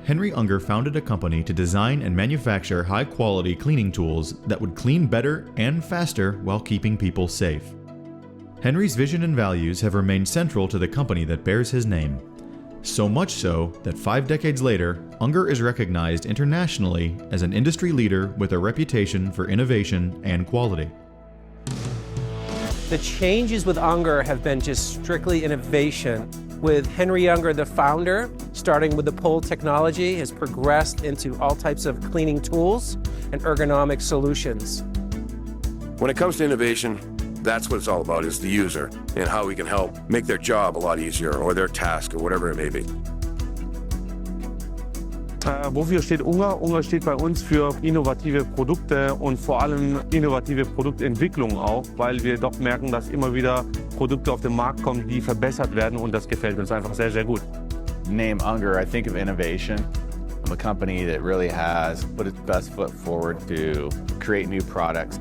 Henry Unger founded a company to design and manufacture high-quality cleaning tools that would clean better and faster while keeping people safe. Henry's vision and values have remained central to the company that bears his name. So much so that 5 decades later, Unger is recognized internationally as an industry leader with a reputation for innovation and quality. The changes with Unger have been just strictly innovation. With Henry Unger, the founder, starting with the pole technology, has progressed into all types of cleaning tools and ergonomic solutions. When it comes to innovation, that's what it's all about, is the user and how we can help make their job a lot easier or their task or whatever it may be. Wofür steht Unger? Unger steht bei uns für innovative Produkte und vor allem innovative Produktentwicklung auch, weil wir doch merken, dass immer wieder Produkte auf den Markt kommen, die verbessert werden, und das gefällt uns einfach sehr, sehr gut. Name Unger, I think of innovation. I'm a company that really has put its best foot forward to create new products.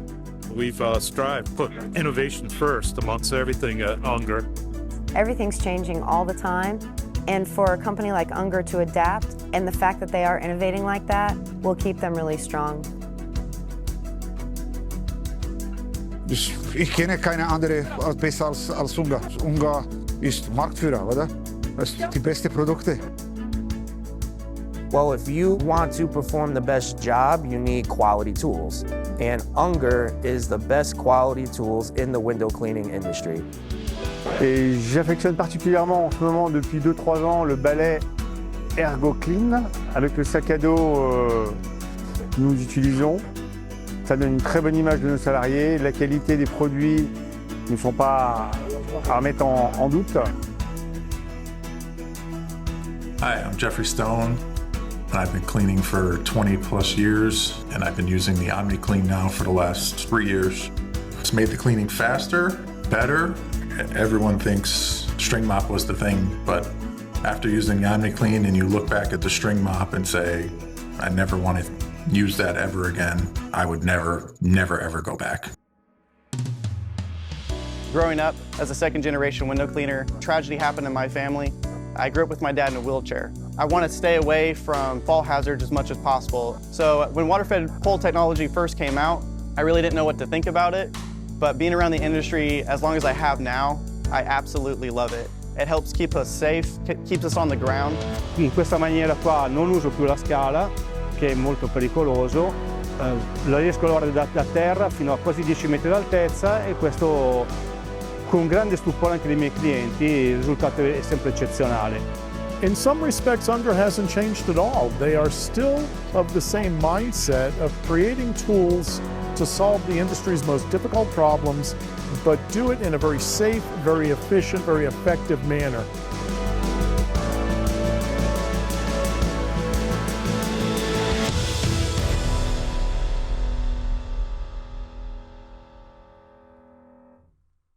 We've strived to put innovation first amongst everything at Unger. Everything's changing all the time, and for a company like Unger to adapt, and the fact that they are innovating like that, will keep them really strong. Ich kenne keine andere besser als Unger. Unger ist Marktführer, oder? Das sind die besten Produkte. Well, if you want to perform the best job, you need quality tools. And Unger is the best quality tools in the window cleaning industry. Et j'affectionne particulièrement en ce moment, depuis 2-3 ans, le balai Ergo Clean avec le sac à dos que nous utilisons. Ça donne une très bonne image de nos salariés. La qualité des produits ne sont pas à remettre en doute. Hi, I'm Jeffrey Stone. I've been cleaning for 20 plus years, and I've been using the OmniClean now for the last 3 years. It's made the cleaning faster, better. Everyone thinks string mop was the thing, but after using the OmniClean and you look back at the string mop and say, I never want to use that ever again, I would never ever go back. Growing up as a second-generation window cleaner, tragedy happened in my family. I grew up with my dad in a wheelchair. I want to stay away from fall hazards as much as possible. So when water-fed pole technology first came out, I really didn't know what to think about it. But being around the industry as long as I have now, I absolutely love it. It helps keep us safe, keeps us on the ground. In questa maniera qua non uso più la scala, che è molto pericoloso. La riesco a lavorare da terra fino a quasi 10 metri d'altezza, e questo con grande stupore anche dei miei clienti. Il risultato è sempre eccezionale. In some respects, Unger hasn't changed at all. They are still of the same mindset of creating tools to solve the industry's most difficult problems, but do it in a very safe, very efficient, very effective manner.